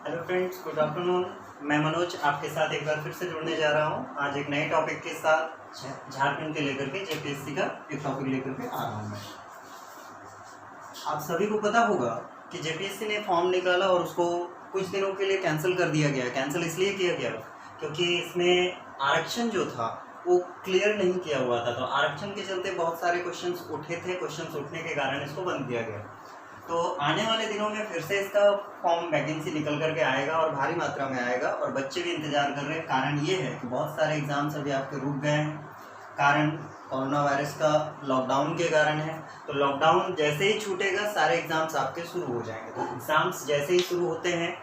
Hello friends, good afternoon. मैं मनोज आपके साथ एक बार फिर से जुड़ने जा रहा हूँ। आज एक नए टॉपिक के साथ झारखंड के लेकर के जेपीएससी का एक टॉपिक लेकर के आ रहा हूँ मैं। आप सभी को पता होगा कि जेपीएससी ने फॉर्म निकाला और उसको कुछ दिनों के लिए कैंसिल कर दिया गया। कैंसिल इसलिए किया गया क्योंकि इसमें आरक्षण जो था वो क्लियर नहीं किया हुआ था। तो आरक्षण के चलते बहुत सारे क्वेश्चंस उठे थे। क्वेश्चंस उठने के कारण इसको बंद किया गया। तो आने वाले दिनों में फिर से इसका फॉर्म वैकेंसी निकल करके आएगा और भारी मात्रा में आएगा और बच्चे भी इंतजार कर रहे हैं। कारण ये है कि बहुत सारे एग्जाम्स अभी आपके रुक गए हैं। कारण कोरोना वायरस का लॉकडाउन के कारण है। तो लॉकडाउन जैसे ही छूटेगा सारे एग्जाम्स आपके शुरू हो जाएंगे। तो एग्जाम्स जैसे ही शुरू होते हैं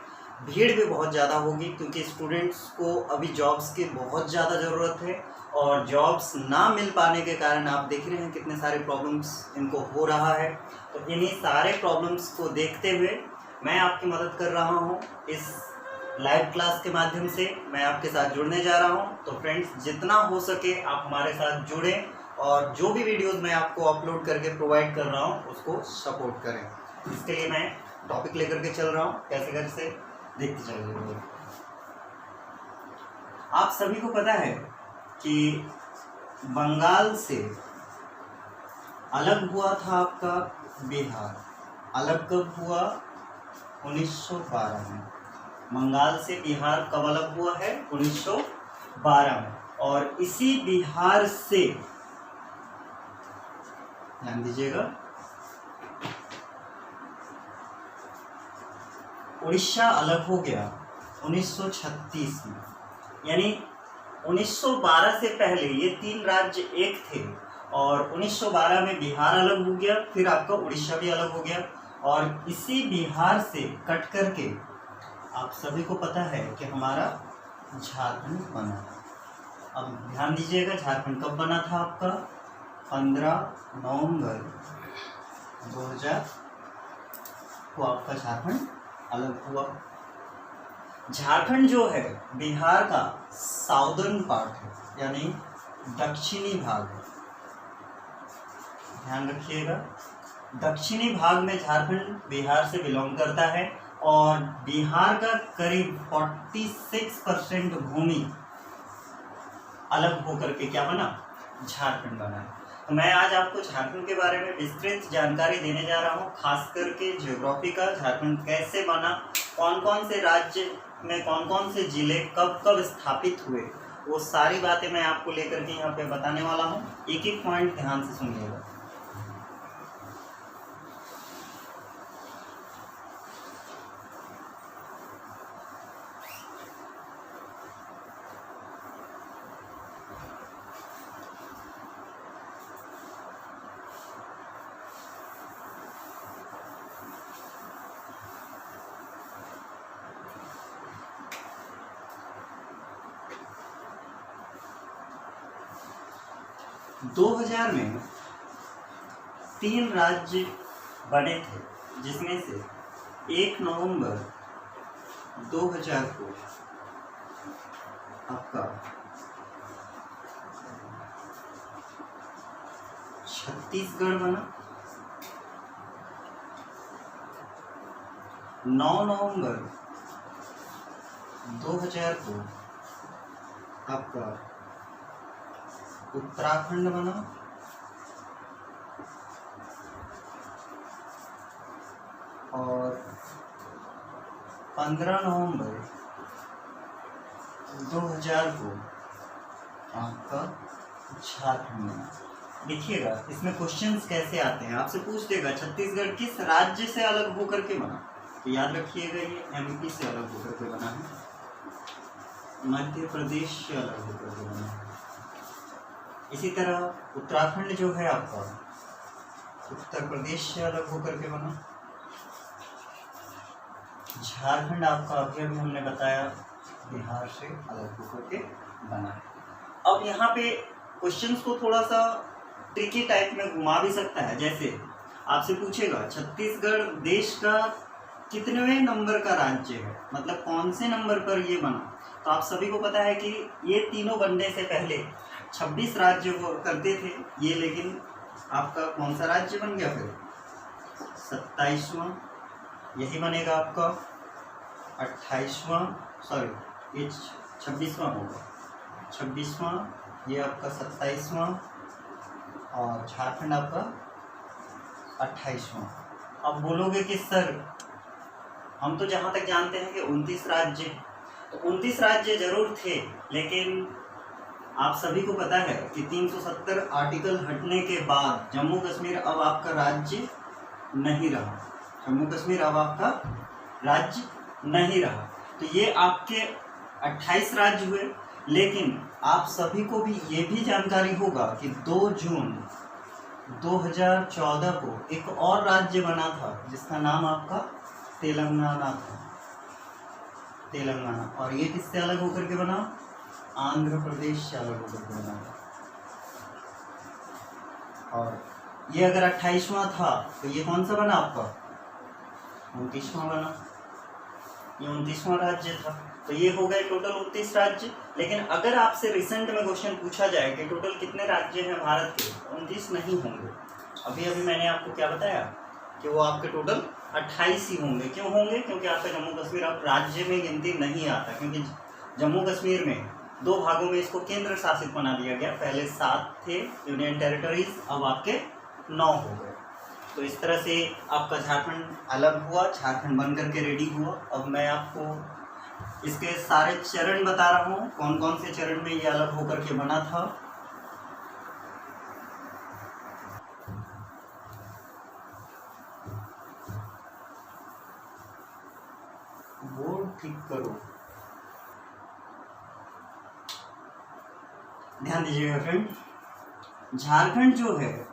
भीड़ भी बहुत ज़्यादा होगी, क्योंकि स्टूडेंट्स को अभी जॉब्स की बहुत ज़्यादा ज़रूरत है और जॉब्स ना मिल पाने के कारण आप देख रहे हैं कितने सारे प्रॉब्लम्स इनको हो रहा है। तो इन्हीं सारे प्रॉब्लम्स को देखते हुए मैं आपकी मदद कर रहा हूँ। इस लाइव क्लास के माध्यम से मैं आपके साथ जुड़ने जा रहा हूँ। तो फ्रेंड्स, जितना हो सके आप हमारे साथ जुड़ें और जो भी वीडियोस मैं आपको अपलोड करके प्रोवाइड कर रहा हूँ उसको सपोर्ट करें। इसके लिए मैं टॉपिक लेकर के चल रहा हूँ, कैसे देखते चलिए। आप सभी को पता है कि बंगाल से अलग हुआ था आपका बिहार। अलग कब हुआ? 1912 में। बंगाल से बिहार कब अलग हुआ है? 1912 में। और इसी बिहार से, ध्यान दीजिएगा, उड़ीसा अलग हो गया 1936 में। यानी 1912 से पहले ये तीन राज्य एक थे और 1912 में बिहार अलग हो गया, फिर आपका उड़ीसा भी अलग हो गया और इसी बिहार से कट करके आप सभी को पता है कि हमारा झारखंड बना। अब ध्यान दीजिएगा, झारखंड कब बना था आपका? 15 नवंबर 2000 को आपका झारखंड अलग हुआ। झारखंड जो है बिहार का साउदर्न पार्ट है, यानी दक्षिणी भाग है। ध्यान रखिएगा, दक्षिणी भाग में झारखंड बिहार से बिलोंग करता है और बिहार का करीब 46% भूमि अलग होकर के क्या बना? झारखंड बना है। तो मैं आज आपको झारखंड के बारे में विस्तृत जानकारी देने जा रहा हूँ, खास करके ज्योग्राफी का। झारखंड कैसे बना, कौन कौन से राज्य में कौन कौन से जिले कब कब स्थापित हुए, वो सारी बातें मैं आपको लेकर के यहाँ पे बताने वाला हूँ। एक एक पॉइंट ध्यान से सुनिएगा। दो 2000 में 3 राज्य बने थे, जिसमें से 1 नवंबर 2000 को आपका छत्तीसगढ़ बना। 9 नवंबर 2000 को आपका उत्तराखंड बना। और 15 नवंबर 2000 को आपका झारखंड बना। देखिएगा इसमें क्वेश्चंस कैसे आते हैं। आपसे पूछ देगा छत्तीसगढ़ किस राज्य से अलग होकर के बना, तो याद रखिएगा ये एमपी से अलग होकर के बना है, मध्य प्रदेश से अलग होकर के बना है। इसी तरह उत्तराखंड जो है आपका उत्तर प्रदेश से अलग होकर के बना। झारखंड आपका अभी हमने बताया बिहार से अलग होकर के बना है। अब यहाँ पे क्वेश्चंस को थोड़ा सा ट्रिकी टाइप में घुमा भी सकता है। जैसे आपसे पूछेगा छत्तीसगढ़ देश का कितने नंबर का राज्य है, मतलब कौन से नंबर पर ये बना। तो आप सभी को पता है कि ये तीनों बनने से पहले 26 राज्य करते थे ये, लेकिन आपका कौन सा राज्य बन गया? फिर 27वां यही बनेगा आपका। 28वां, सॉरी ये 26वां होगा, 26वां, ये आपका 27वां और झारखंड आपका 28वां। अब बोलोगे कि सर हम तो जहाँ तक जानते हैं कि 29 राज्य, तो 29 राज्य जरूर थे, लेकिन आप सभी को पता है कि 370 आर्टिकल हटने के बाद जम्मू कश्मीर अब आपका राज्य नहीं रहा, जम्मू कश्मीर अब आपका राज्य नहीं रहा। तो ये आपके 28 राज्य हुए, लेकिन आप सभी को भी ये भी जानकारी होगा कि 2 जून 2014 को एक और राज्य बना था जिसका नाम आपका तेलंगाना था, तेलंगाना। और ये किससे अलग होकर के बना? आंध्र प्रदेश से अलग होकर के बना था। और ये अगर 28वां था तो ये कौन सा बना आपका? 29वां बना, ये 29वां राज्य था। तो ये हो गए टोटल 29 राज्य। लेकिन अगर आपसे रिसेंट में क्वेश्चन पूछा जाए कि टोटल कितने राज्य हैं भारत के, 29 नहीं होंगे। अभी मैंने आपको क्या बताया कि वो आपके टोटल 28 ही होंगे। क्यों होंगे? क्योंकि आपका जम्मू कश्मीर अब राज्य में गिनती नहीं आता, क्योंकि जम्मू कश्मीर में 2 भागों में इसको केंद्र शासित बना दिया गया। पहले 7 थे यूनियन टेरिटरीज, अब आपके 9 हो गए। तो इस तरह से आपका झारखंड अलग हुआ, झारखंड बन करके रेडी हुआ। अब मैं आपको इसके सारे चरण बता रहा हूँ, कौन कौन से चरण में ये अलग होकर के बना था। बोर्ड ठीक करो, ध्यान दीजिएगा फ्रेंड। झारखंड जो है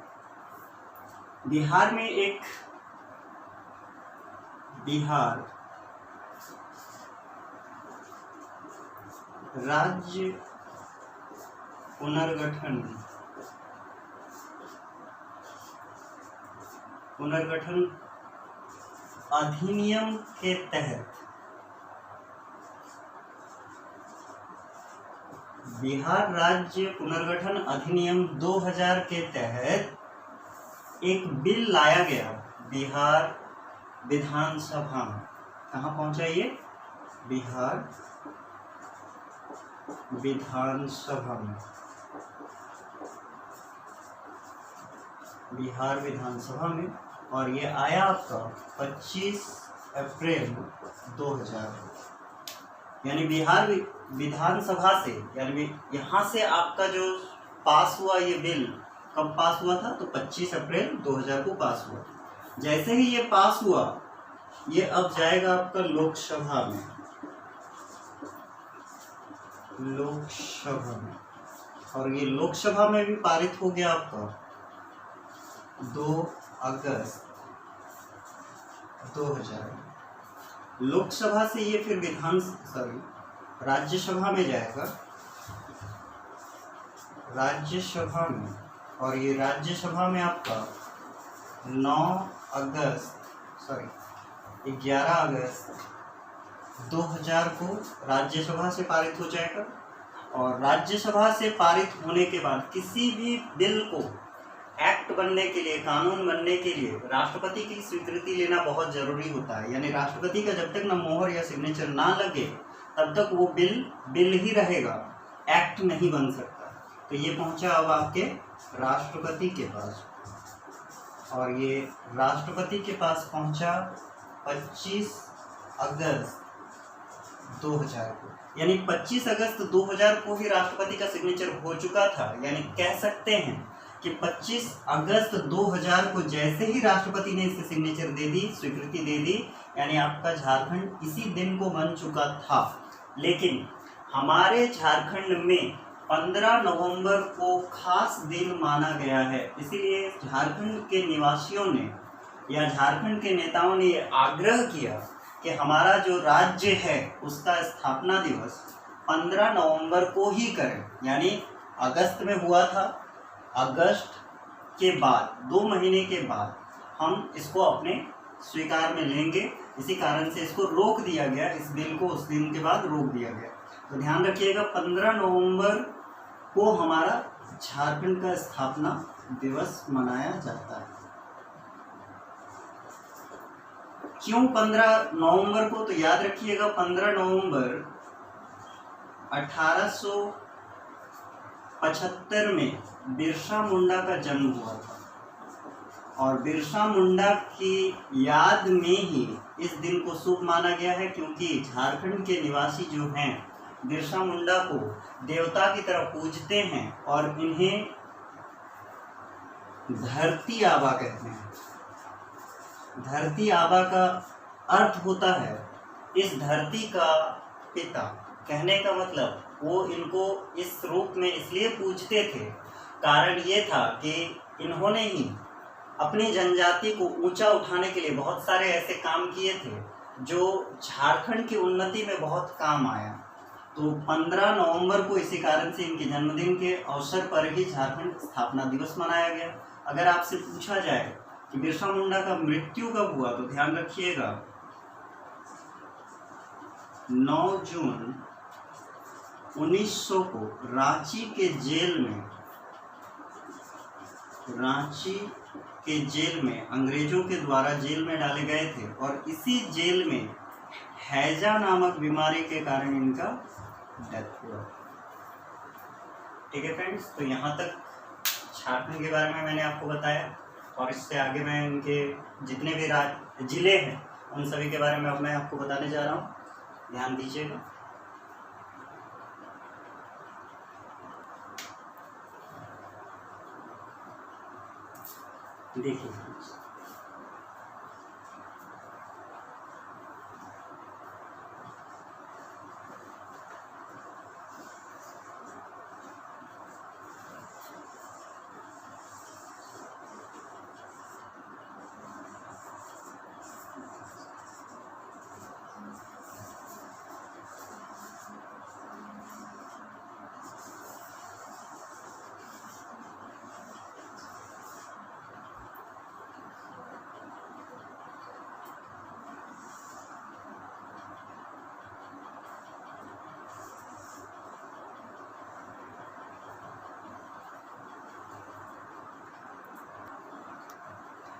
बिहार में एक बिहार राज्य पुनर्गठन अधिनियम के तहत, बिहार राज्य पुनर्गठन अधिनियम 2000 के तहत एक बिल लाया गया बिहार विधानसभा में। कहाँ पहुंचा ये? बिहार विधानसभा में, बिहार विधानसभा में। और ये आया आपका 25 अप्रैल 2000। यानी बिहार विधानसभा से, यानी यहाँ से आपका जो पास हुआ ये बिल, कब पास हुआ था? तो 25 अप्रैल 2000 को पास हुआ। जैसे ही ये पास हुआ, ये अब जाएगा आपका लोकसभा में, लोकसभा में। और ये लोकसभा में भी पारित हो गया आपका 2 अगस्त 2000। लोकसभा से ये फिर राज्यसभा में जाएगा, राज्यसभा में। और ये राज्यसभा में आपका 11 अगस्त 2000 को राज्यसभा से पारित हो जाएगा। और राज्यसभा से पारित होने के बाद किसी भी बिल को एक्ट बनने के लिए, कानून बनने के लिए राष्ट्रपति की स्वीकृति लेना बहुत जरूरी होता है। यानी राष्ट्रपति का जब तक ना मोहर या सिग्नेचर ना लगे तब तक वो बिल ही रहेगा, एक्ट नहीं बन सकता। तो ये पहुंचा अब आपके राष्ट्रपति के पास, और ये राष्ट्रपति के पास पहुंचा 25 अगस्त 2000 को। यानी 25 अगस्त 2000 को ही राष्ट्रपति का सिग्नेचर हो चुका था। यानी कह सकते हैं कि 25 अगस्त 2000 को जैसे ही राष्ट्रपति ने इससे सिग्नेचर दे दी, स्वीकृति दे दी, यानी आपका झारखंड इसी दिन को बन चुका था। लेकिन हमारे झारखंड में 15 नवंबर को खास दिन माना गया है। इसीलिए झारखंड के निवासियों ने या झारखंड के नेताओं ने ये आग्रह किया कि हमारा जो राज्य है उसका स्थापना दिवस 15 नवंबर को ही करें। यानी अगस्त में हुआ था, अगस्त के बाद 2 महीने के बाद हम इसको अपने स्वीकार में लेंगे। इसी कारण से इसको रोक दिया गया, इस बिल को उस दिन के बाद रोक दिया गया। तो ध्यान रखिएगा 15 नवंबर को हमारा झारखंड का स्थापना दिवस मनाया जाता है। क्यों 15 नवंबर को? तो याद रखिएगा 15 नवंबर 1875 में बिरसा मुंडा का जन्म हुआ था, और बिरसा मुंडा की याद में ही इस दिन को शुभ माना गया है, क्योंकि झारखंड के निवासी जो हैं बिरसा मुंडा को देवता की तरह पूजते हैं और इन्हें धरती आबा कहते हैं। धरती आबा का अर्थ होता है इस धरती का पिता। कहने का मतलब वो इनको इस रूप में इसलिए पूजते थे, कारण ये था कि इन्होंने ही अपनी जनजाति को ऊंचा उठाने के लिए बहुत सारे ऐसे काम किए थे जो झारखंड की उन्नति में बहुत काम आया। तो 15 नवंबर को इसी कारण से इनके जन्मदिन के अवसर पर ही झारखंड स्थापना दिवस मनाया गया। अगर आपसे पूछा जाए कि बिरसा मुंडा का मृत्यु कब हुआ, तो ध्यान रखिएगा 9 जून 1900 को रांची के जेल में अंग्रेजों के द्वारा जेल में डाले गए थे, और इसी जेल में हैजा नामक बीमारी के कारण इनका डेथ हुआ। ठीक है फ्रेंड्स, तो यहाँ तक झारखंड के बारे में मैंने आपको बताया, और इससे आगे मैं इनके जितने भी जिले हैं उन सभी के बारे में अब मैं आपको बताने जा रहा हूँ। ध्यान दीजिएगा। देखिए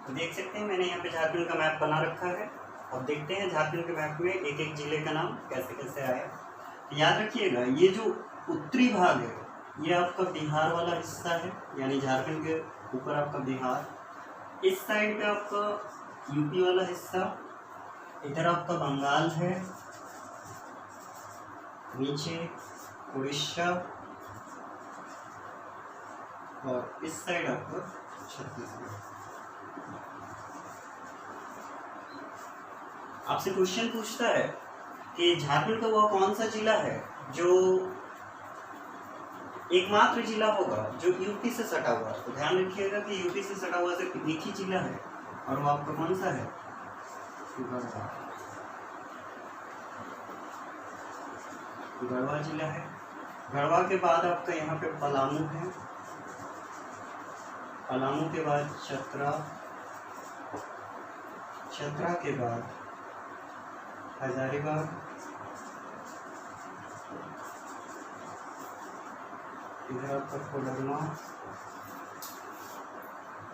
तो देख सकते हैं मैंने यहाँ पे झारखंड का मैप बना रखा है। अब देखते हैं झारखंड के मैप में एक एक जिले का नाम कैसे कैसे आया। याद रखिएगा ये जो उत्तरी भाग है ये आपका बिहार वाला हिस्सा है, यानी झारखंड के ऊपर आपका बिहार, इस साइड पे आपका यूपी वाला हिस्सा, इधर आपका बंगाल है, नीचे उड़ीसा, और इस साइड आपका छत्तीसगढ़। आपसे क्वेश्चन पूछता है कि झारखंड का वह कौन सा जिला है जो एकमात्र जिला होगा जो यूपी से सटा हुआ है। तो ध्यान रखिएगा कि यूपी से सटा हुआ सिर्फ एक ही जिला है, और वो आपका कौन सा है? गढ़वा। गढ़वा जिला है। गढ़वा के बाद आपका यहाँ पे पलामू है, पलामू के बाद चतरा, चतरा के बाद हजारीबाग, इधर आपका कोडरमा,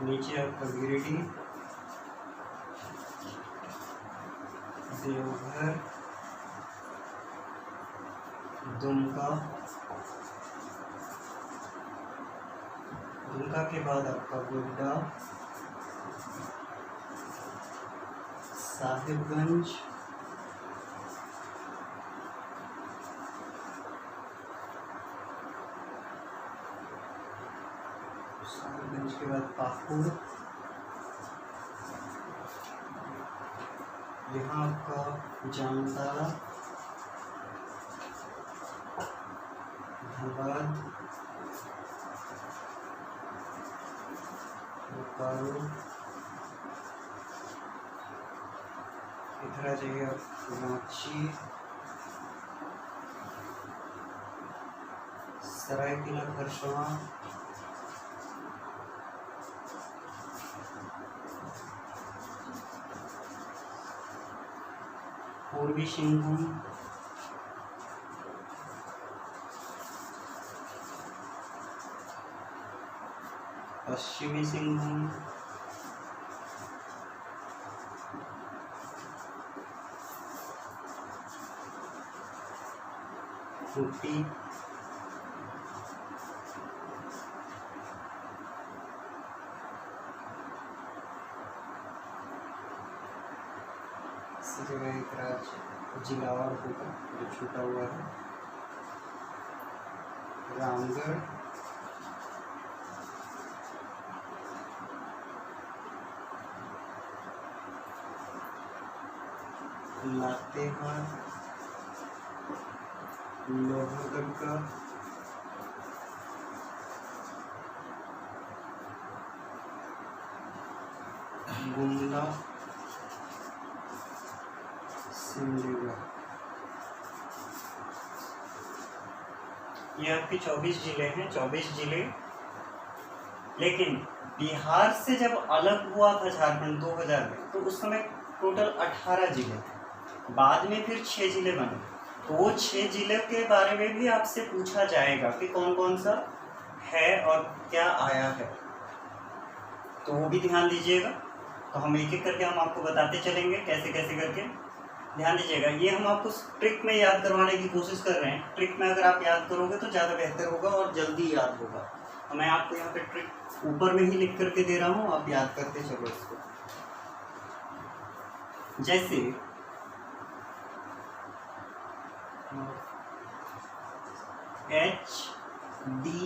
नीचे आपका गिरिडीह, देवघर, दुमका, दुमका के बाद आपका गोड्डा, साहिबगंज, साहिबगंज के बाद पाकुड़, यहाँ आपका जामताड़ा, धनबाद, बोकारो, इधर आ जाइए रांची, सरायकेला खरसावां, पूर्वी सिंहभूम, पश्चिमी सिंहभूम, खूंटी, इसी जगह एक राज्य जिला और होगा जो छूटा हुआ है, रामगढ़, लातेहार, लोहरदगा, गुमला, सिमडेगा। ये आपके 24 जिले हैं, 24 जिले। लेकिन बिहार से जब अलग हुआ था झारखंड 2000 में, तो उस समय टोटल 18 जिले थे। बाद में फिर 6 जिले बने। तो वो 6 जिले के बारे में भी आपसे पूछा जाएगा कि कौन कौन सा है और क्या आया है, तो वो भी ध्यान दीजिएगा। तो हम एक एक करके हम आपको बताते चलेंगे कैसे कैसे करके। ध्यान दीजिएगा, ये हम आपको ट्रिक में याद करवाने की कोशिश कर रहे हैं। ट्रिक में अगर आप याद करोगे तो ज़्यादा बेहतर होगा और जल्दी याद होगा। तो मैं आपको यहाँ पे ट्रिक ऊपर में ही लिख करके दे रहा हूँ, आप याद करते चलो इसको। जैसे HDPR,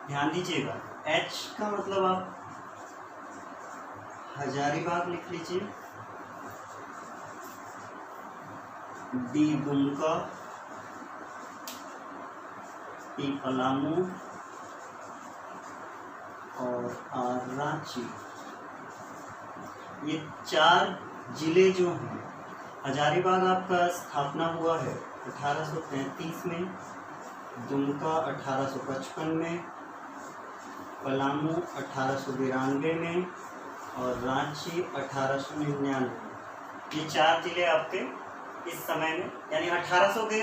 ध्यान दीजिएगा, H का मतलब आप हजारीबाग लिख लीजिए, D दुमका, P पलामू और R रांची। ये 4 जिले जो हैं, हजारीबाग आपका स्थापना हुआ है 1833 में, दुमका 1855 में, पलामू 1892 में और रांची 1899 में। ये 4 जिले आपके इस समय में यानी 1800 के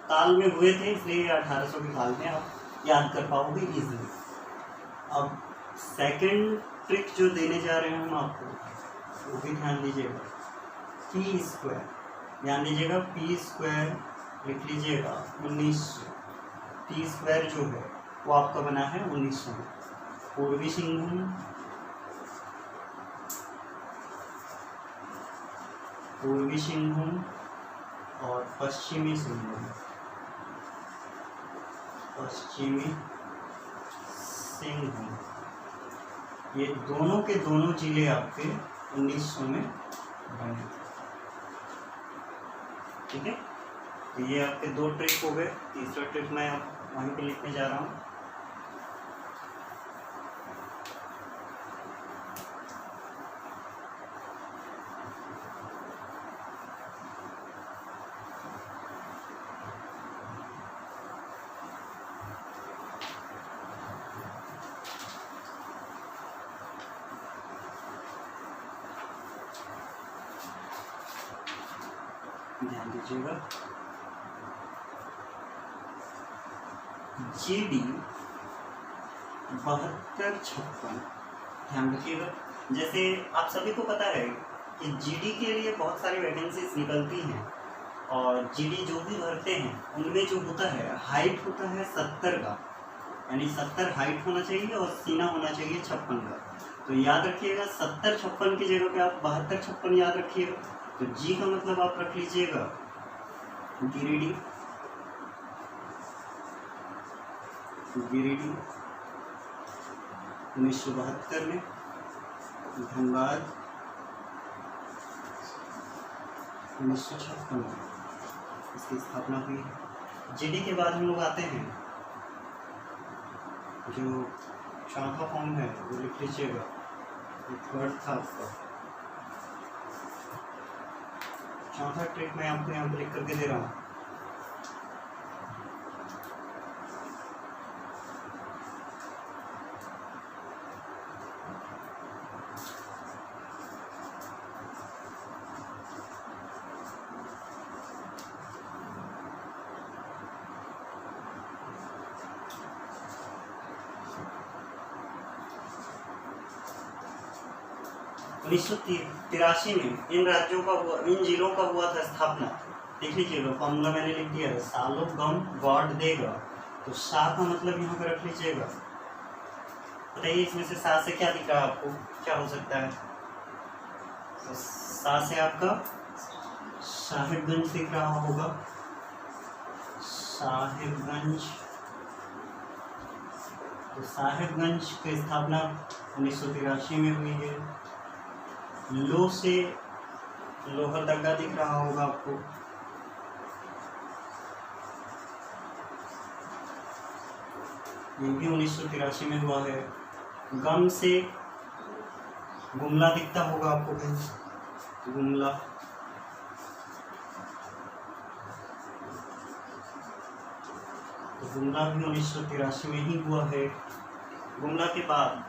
काल में हुए थे, इसलिए 1800 के काल में आप याद कर पाओगे इजीली। अब सेकंड ट्रिक जो देने जा रहे हैं हम आपको, वो भी ध्यान दीजिएगा। पी स्क्वायर, ध्यान दीजिएगा, पी स्क्वायर लिख लीजिएगा 1900। पी स्क्वायर जो है वो आपका बना है 1900 में। पूर्वी सिंहभूम, पूर्वी सिंहभूम और पश्चिमी सिंहभूम, पश्चिमी सिंहभूम, ये दोनों के दोनों जिले आपके 1900 में बने। ठीक है, तो ये आपके 2 ट्रिक हो गए। तीसरा ट्रिक मैं आप वहीं पे लिखने जा रहा हूँ। ध्यान दीजिएगा, GD 7256, ध्यान रखिएगा। जैसे आप सभी को पता है कि GD के लिए बहुत सारी वैकेंसीज निकलती हैं और GD जो भी भरते हैं उनमें जो होता है हाइट होता है 70 का, यानी 70 हाइट होना चाहिए और सीना होना चाहिए 56 का। तो याद रखिएगा 70-56 की जगह पे आप 72-56 याद रखिएगा। तो जी का मतलब आप रख लीजिएगा गिरिडीह, गिरिडीह 1972 में, धनबाद 1956 में इसकी स्थापना हुई है। जीडी के बाद हम लोग आते हैं, जो चौथा फॉर्म है वो लिख लीजिएगा, थर्ड था आपका। चौथा ट्रिक मैं आपको यहाँ पर लिख करके दे रहा हूँ। उन्नीस सौ 83 में इन राज्यों का हुआ, इन जिलों का हुआ था स्थापना। देख लीजिएगा, फॉर्मूला मैंने लिख दिया है, सालों गम गॉड देगा, तो सा का मतलब यहाँ पे रख लीजिएगा। बताइए इसमें से सा से क्या दिख रहा है आपको, क्या हो सकता है? तो सा से आपका साहिबगंज दिख रहा होगा, साहिबगंज। तो साहिबगंज की स्थापना 1983 में हुई है। लो से लोहरदगा दिख रहा होगा आपको, ये भी 1983 में हुआ है। गम से गुमला दिखता होगा आपको कहीं, गुमला। तो गुमला भी 1983 में ही हुआ है। गुमला के बाद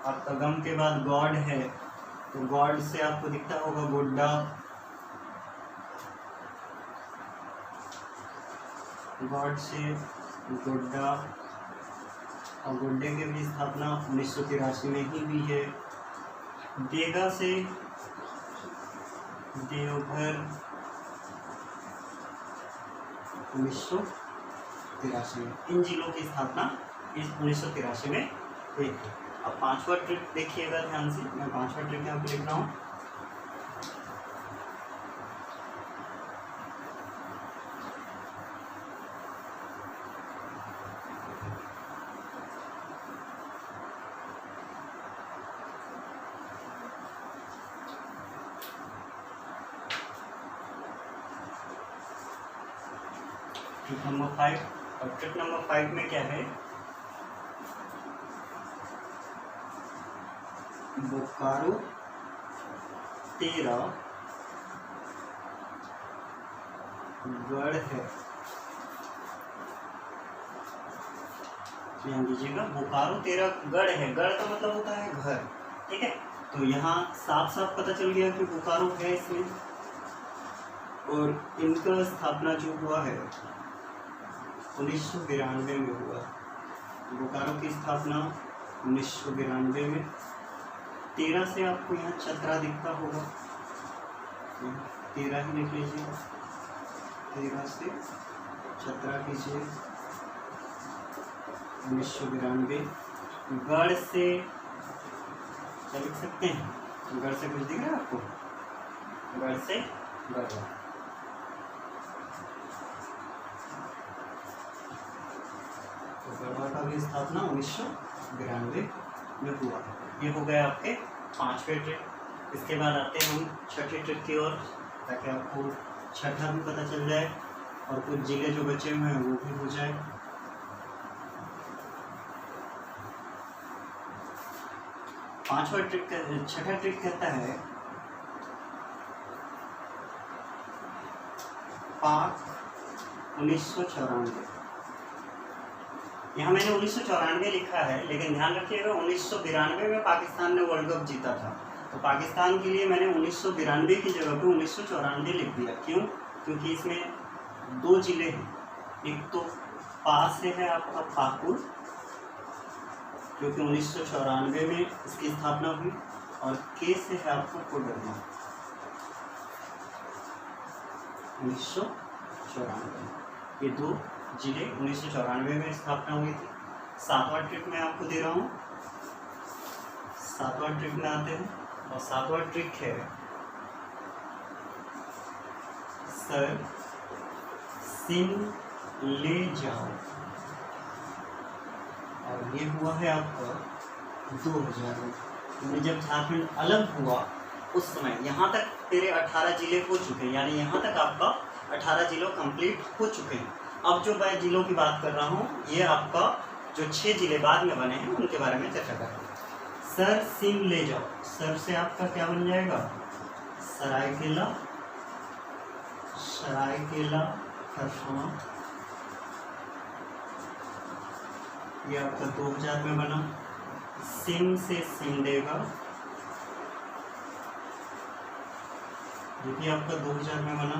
आपका गम के बाद गॉड है, तो गॉड से आपको दिखता होगा गोड्डा, गॉड से गोड्डा, और गोड्डे की भी स्थापना 1983 में ही हुई है। देगा से देवघर 1983 में। इन जिलों की स्थापना इस 1983 में हुई थी। अब पांचवा ट्रिक देखिएगा ध्यान से, मैं पांचवा ट्रिक यहाँ पे लिख रहा हूँ। ट्रिक नंबर 5, और ट्रिक नंबर 5 में क्या है, बोकारो 13 गढ़ है। ध्यान दीजिएगा, बोकारो 13 गढ़ है। गढ़ का मतलब होता है घर, ठीक है। तो यहाँ साफ साफ पता चल गया कि बोकारो है इसमें, और इनका स्थापना जो हुआ है 1992 में हुआ। बोकारो की स्थापना 1992 में। 13 से आपको यहाँ चतरा दिखता होगा, 13 ही लिख लीजिए, 13 से चतरा कीजिए, 1992। गढ़ से क्या लिख सकते हैं, गढ़ से कुछ दिख रहा है आपको, गढ़ से गढ़, गढ़वा का भी स्थापना 1992 में हुआ। ये हो गए आपके 5वें ट्रिक। इसके बाद आते हैं हम छठे ट्रिक की ओर, ताकि आपको छठा भी पता चल जाए और कुछ जिले जो बचे हुए हैं वो भी हो जाए। पांचवा ट्रिक, छठा ट्रिक कहता है पाक 1994। यहाँ मैंने 1994 लिखा है, लेकिन ध्यान रखिएगा 1992 में पाकिस्तान ने वर्ल्ड कप जीता था, तो पाकिस्तान के लिए मैंने 1992 की जगह पे 1994 लिख दिया। क्यों? क्योंकि इसमें 2 जिले हैं, एक तो पास से है आपका पाकुड़, क्योंकि 1994 में इसकी स्थापना हुई, और के से है आपको कोडरमा, 1994। ये 2 जिले 1994 में स्थापना हुई थी। 7वां ट्रिक मैं आपको दे रहा हूँ, 7वां ट्रिक में आते हैं, और 7वां ट्रिक है सर सिंह ले जाओ, और ये हुआ है आपका 2000 में। जब झारखंड अलग हुआ उस समय यहाँ तक तेरे 18 जिले हो चुके हैं, यानी यहाँ तक आपका 18 जिलों कंप्लीट हो चुके हैं। अब जो मैं जिलों की बात कर रहा हूँ, ये आपका जो 6 जिले बाद में बने हैं उनके बारे में चर्चा करेंगे। सर सिंह ले जाओ, सर से आपका क्या बन जाएगा, सरायकेला, सरायकेला खरसावां, ये आपका 2000 में बना। सिंह से सिमडेगा, ये भी आपका 2000 में बना।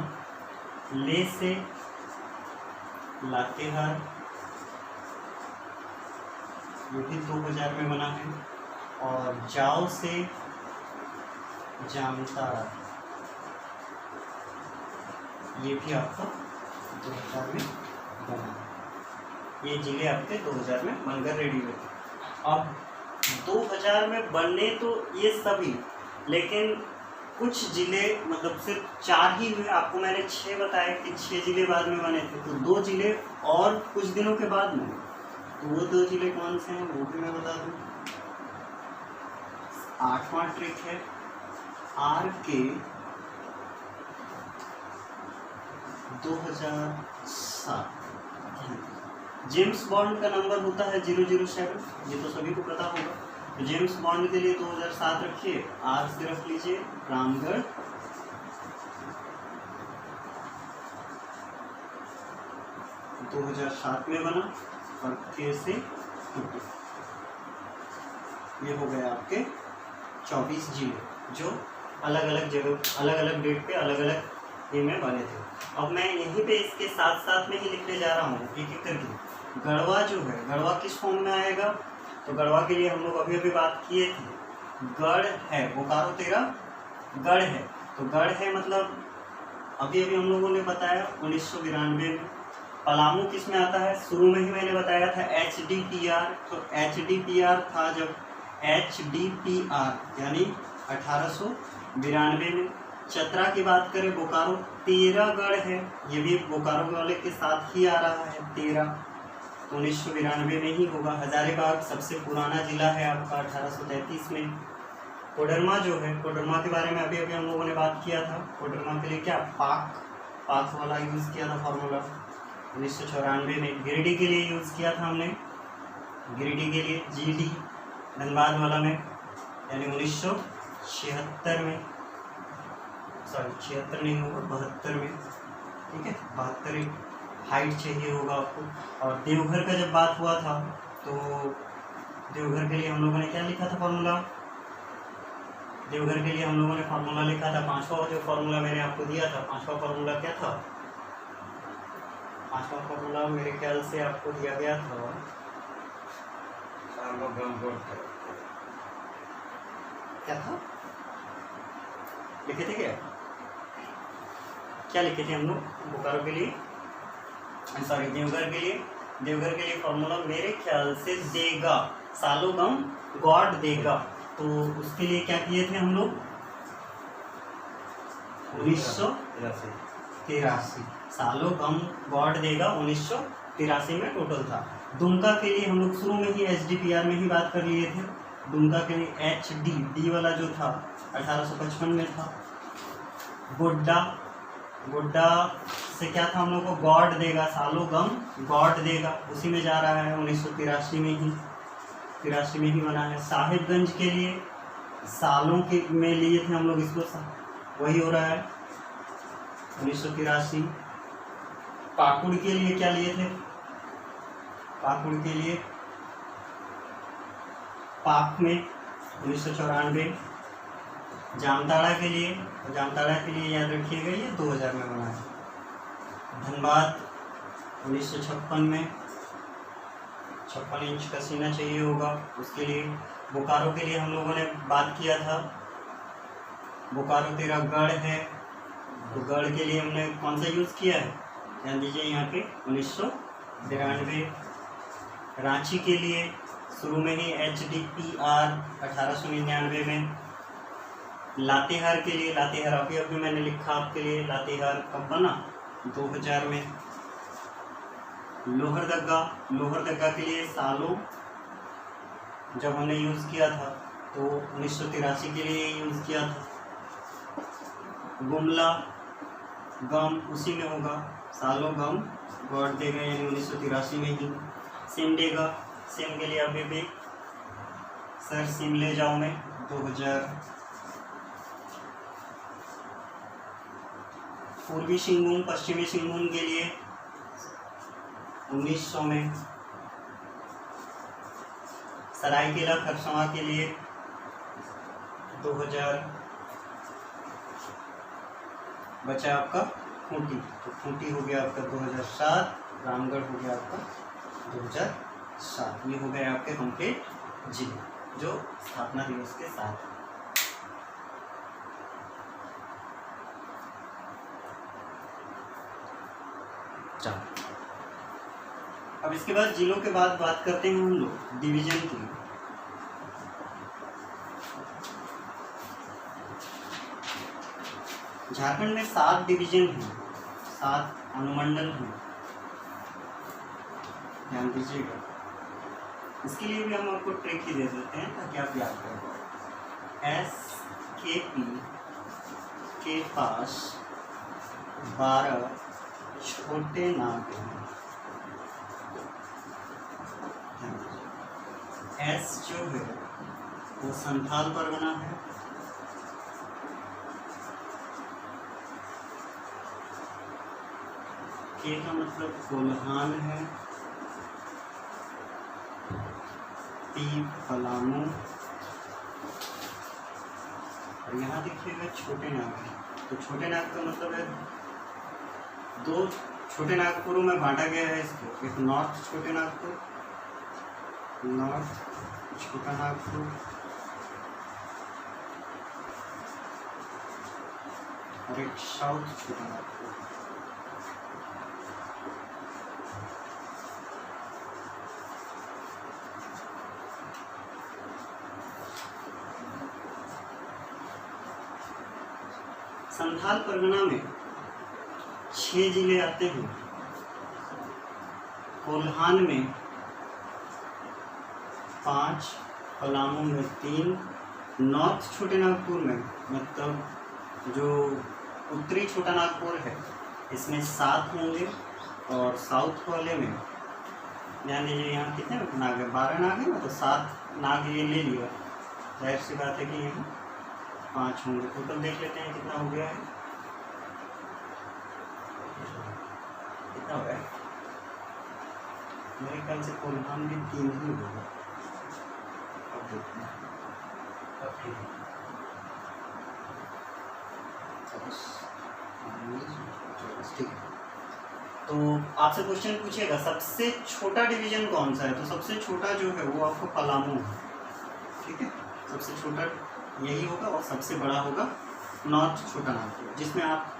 ले से लातेहार, ये भी 2000 में बना है। और जाओ से जामताड़ा, ये भी आपका 2000 में बना। ये जिले आपके 2000 में बनकर रेडी हुए थे। अब 2000 में बनने तो ये सभी, लेकिन कुछ जिले मतलब सिर्फ 4 ही हुए। आपको मैंने 6 बताया कि 6 जिले बाद में बने थे, तो 2 जिले और कुछ दिनों के बाद में। तो वो 2 जिले कौन से हैं वो भी मैं बता दूँ। 8वां ट्रिक है आर के 2007। जेम्स बॉन्ड का नंबर होता है 007, ये तो सभी को पता होगा। तो जेम्स बॉन्ड के लिए 2007 रखिए, आर से रख लीजिए रामगढ़। तो 2007 में बना और के से ये हो गए आपके 24 जिले जो अलग अलग जगह अलग अलग डेट पे अलग अलग ये में बने थे। अब मैं यहीं पे इसके साथ साथ में ही लिखने जा रहा हूँ एक एक करके। गढ़वा जो है, गढ़वा किस फॉर्म में आएगा, तो गढ़वा के लिए हम लोग अभी अभी बात किए थे। गढ़ है, बोकारो तेरा गढ़ है, तो गढ़ है मतलब अभी अभी हम लोगों ने बताया 1992 में। पलामू किस में आता है, शुरू में ही मैंने बताया था HDPR। तो HDPR था जब HDPR यानी 1892 में। चतरा की बात करें, बोकारो 13 गढ़ है, ये भी बोकारो वाले के साथ ही आ रहा है 13, 1992 में ही होगा। हजारीबाग सबसे पुराना जिला है आपका 1833 में। कोडरमा जो है, कोडरमा के बारे में अभी अभी हम लोगों ने बात किया था। कोडरमा के लिए क्या पाक वाला यूज़ किया था फॉर्मूला 1994 में। गिरिडीह के लिए यूज़ किया था हमने, गिरिडीह के लिए GD धनबाद वाला में, यानी 1976 में, सॉरी 76 नहीं होगा 72 में, ठीक है 72 हाइट चाहिए होगा आपको। और देवघर का जब बात हुआ था तो देवघर के लिए हम लोगों ने क्या लिखा था फॉर्मूला, देवघर के लिए हम लोगों ने फार्मूला लिखा था 5वां जो फार्मूला मैंने आपको दिया था। 5वां फार्मूला क्या था, 5वां फार्मूला मेरे ख्याल से आपको दिया गया था, क्या था लिखे थे, क्या लिखे थे हम लोग बोकारो के लिए, सॉरी देवघर के लिए। देवघर के लिए फॉर्मूला मेरे ख्याल से देगा, सालोगम गॉड देगा, तो उसके लिए क्या किए थे हम लोग 1983, सालोगम गॉड देगा 1983 में टोटल था। दुमका के लिए हम लोग शुरू में ही HDPR में ही बात कर लिए थे। दुमका के लिए HD वाला जो था 1855 में था। गोड्डा से क्या था हम लोग को, गॉड देगा, सालोगम गॉड देगा, उसी में जा रहा है 1983 में ही, 83 में ही बना है। साहिबगंज के लिए सालों के में लिए थे हम लोग इसको, वही हो रहा है 1983। पाकुड़ के लिए क्या लिए थे, पाकुड़ के लिए पाक में 1994। जामताड़ा के लिए, तो जामताड़ा के लिए याद रखिएगा ये 2000 में बना है। धनबाद 1956 में, 56 इंच का सीना चाहिए होगा उसके लिए। बोकारो के लिए हम लोगों ने बात किया था, बोकारो तेरा गढ़ है, तो गढ़ के लिए हमने कौन सा यूज़ किया है, ध्यान दीजिए यहाँ पे 1993। रांची के लिए शुरू में ही HDPR 1899 में। लातेहार के लिए, लातेहार अभी मैंने लिखा आपके लिए, लातेहार कब बना 2000 में। लोहरदगा के लिए सालों जब हमने यूज़ किया था तो 1983 के लिए यूज़ किया था। गुमला गम उसी में होगा, सालों गम गॉड देगा यानी 1983 में ही। सिमडेगा, सिम के लिए अभी भी सर सिम ले जाओ में 2000। पूर्वी सिंहभूम पश्चिमी सिंहभूम के लिए 1900 में। सरायकेला खरसावां के लिए 2000। बचा आपका खूंटी, तो खूंटी हो गया आपका 2007, रामगढ़ हो गया आपका 2007। ये हो गए आपके कंप्लीट जिले जो स्थापना दिवस के साथ। 4। अब इसके बाद जिलों के बाद बात करते हैं हम लोग डिवीजन की। झारखंड में 7 डिवीजन हैं, 7 अनुमंडल हैं, ध्यान दीजिएगा। इसके लिए भी हम आपको ट्रिक ही दे देते हैं ताकि आप याद कर पाए। SKP के पास 12 छोटे नाग हैं। S जो है वो संथाल परगना है, K का मतलब कोल्हान है, P पलामू, और यहाँ देखिएगा छोटे नाग है। तो छोटे नाग का मतलब है 2 छोटे नागपुरों में बांटा गया है इसको। एक नॉर्थ छोटे नागपुर, नॉर्थ छोटा नागपुर, और एक साउथ छोटा नागपुर। संथाल परगना में 6 जिले आते हैं, कोल्हान में 5, पलामू में 3, नॉर्थ छोटे नागपुर में मतलब जो उत्तरी छोटा नागपुर है इसमें 7 होंगे, और साउथ वाले में ध्यान दीजिए यहाँ कितने नाग है, 12 नाग है ना, तो 7 नाग ये ले लिया। जाहिर सी बात है कि यहाँ 5 होंगे। टोटल देख लेते हैं कितना हो गया है, कितना हो गया है। मेरे ख्याल से कोल्हान भी 3 ही होगा। अब देखते हैं, अब ठीक है। ठीक है, तो आपसे क्वेश्चन पूछेगा सबसे छोटा डिवीजन कौन सा है, तो सबसे छोटा जो है वो आपको पलामू है। ठीक है, सबसे छोटा यही होगा, और सबसे बड़ा होगा नॉर्थ छोटा नागपुर, जिसमें आप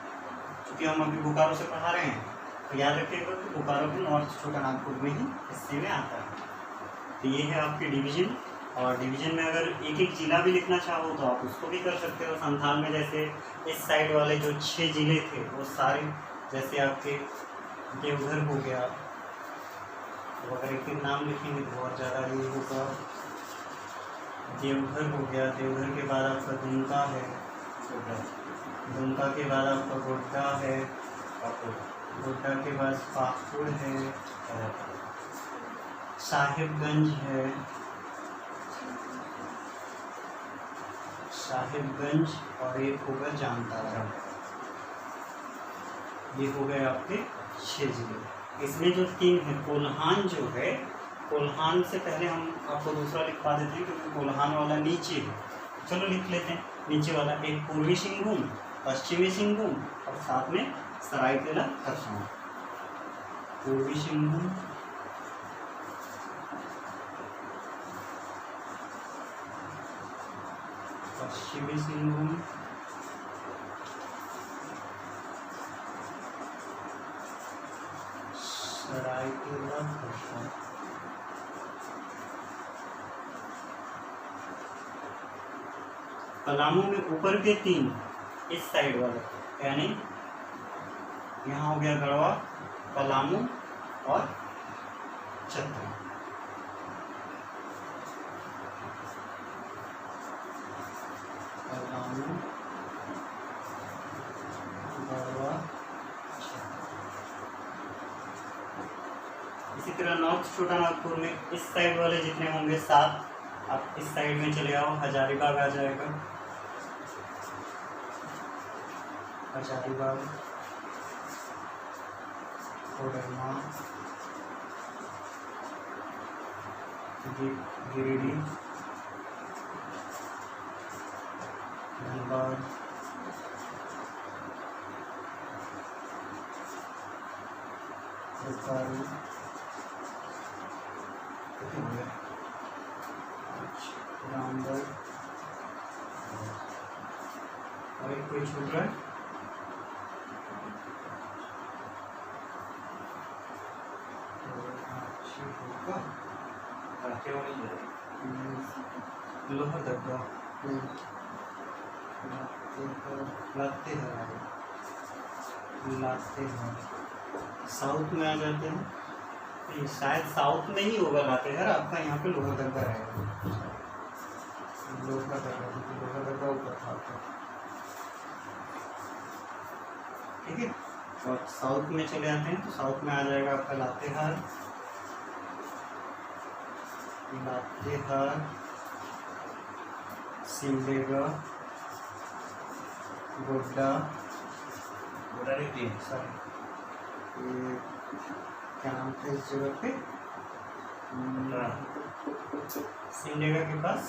चूँकि हम अभी बोकारो से पढ़ा रहे हैं तो याद रखिएगा कि बोकारो भी नॉर्थ छोटा नागपुर में ही हिस्से में आता है। तो ये है आपके डिवीजन, और डिवीजन में अगर एक एक जिला भी लिखना चाहो तो आप उसको भी कर सकते हो। संथाल में जैसे इस साइड वाले जो 6 जिले थे वो सारे, जैसे आपके देवघर हो गया, तो अगर एक एक नाम लिखेंगे तो बहुत ज़्यादा ये होगा। देवघर हो गया, देवघर के बाद आपका दुमका है, दुमका के बाद आपका गोड्डा है, गोड्डा के बाद पाकुड़ है, साहिबगंज है, साहिबगंज, और एक होगा जामताड़ा। ये हो गए आपके 6 जिले। इसमें जो 3 है, कोल्हान जो है, कोल्हान से पहले हम आपको दूसरा लिखवा देते हैं क्योंकि कोल्हान वाला नीचे है। चलो लिख लेते हैं नीचे वाला। एक पूर्वी सिंहभूम, पश्चिमी सिंहभूम, और साथ में सरायकेला खरसावां। पूर्वी सिंहभूम, पश्चिमी सिंहभूम, सरायकेला खरसावां। पलामू में ऊपर के 3 इस साइड वाले, यानी यहाँ हो गया गढ़वा, पलामू और चतरा। पलामू, गढ़वा, इसी तरह नॉर्थ छोटा नागपुर में इस साइड वाले जितने होंगे 7, आप इस साइड में चले आओ, हजारीबाग आ जाएगा, हजारीबाग, कोडरमा, गिरिडीह, धनबाद, बोकारो, रामगढ़, और एक कोई छूट रहा है, लोहरदगा लातेहार साउथ में आ जाते हैं। ये शायद साउथ में ही होगा लातेहार, आपका यहाँ पे लोहरदगा रहेगा। लोहरदगा ऊपर था आपका, ठीक है। और साउथ में चले आते हैं तो साउथ में आ जाएगा आपका लातेहार, सिमडेगा, गोड्डा, सॉरी ये क्या नाम था इस जगह पे, सिमडेगा के पास,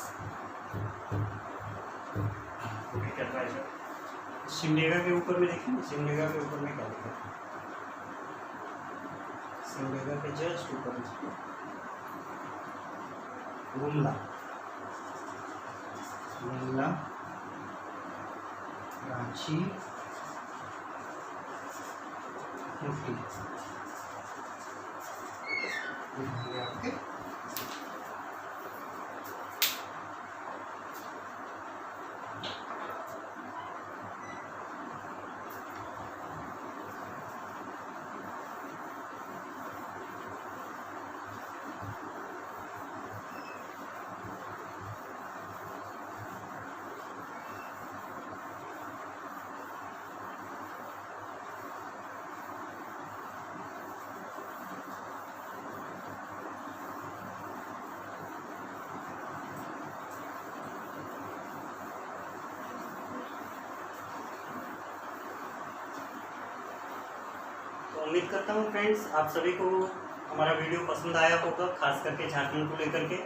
सिमडेगा के ऊपर में देखें, सिमडेगा के ऊपर में क्या लिखा है, सिमडेगा के जस्ट ऊपर में गुमला, रांची, मुफ्ती, आपके उम्मीद करता हूँ फ्रेंड्स आप सभी को हमारा वीडियो पसंद आया होगा, खास करके झारखंड को लेकर के।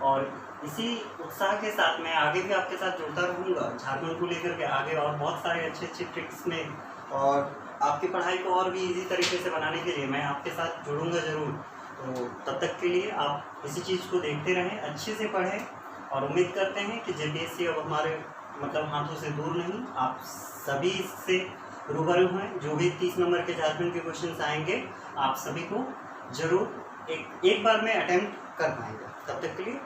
और इसी उत्साह के साथ मैं आगे भी आपके साथ जुड़ता रहूँगा झारखंड को लेकर के, आगे और बहुत सारे अच्छे ट्रिक्स में और आपकी पढ़ाई को और भी इजी तरीके से बनाने के लिए मैं आपके साथ जुड़ूंगा ज़रूर। तो तब तक के लिए आप इसी चीज़ को देखते रहें, अच्छे से पढ़ें और उम्मीद करते हैं कि JPSC अब हमारे मतलब हाथों से दूर नहीं, आप सभी इससे रूबरू हैं। जो भी 30 नंबर के झारखंड के क्वेश्चंस आएंगे आप सभी को जरूर एक बार में अटेम्प्ट कर पाएंगे। तब तक के लिए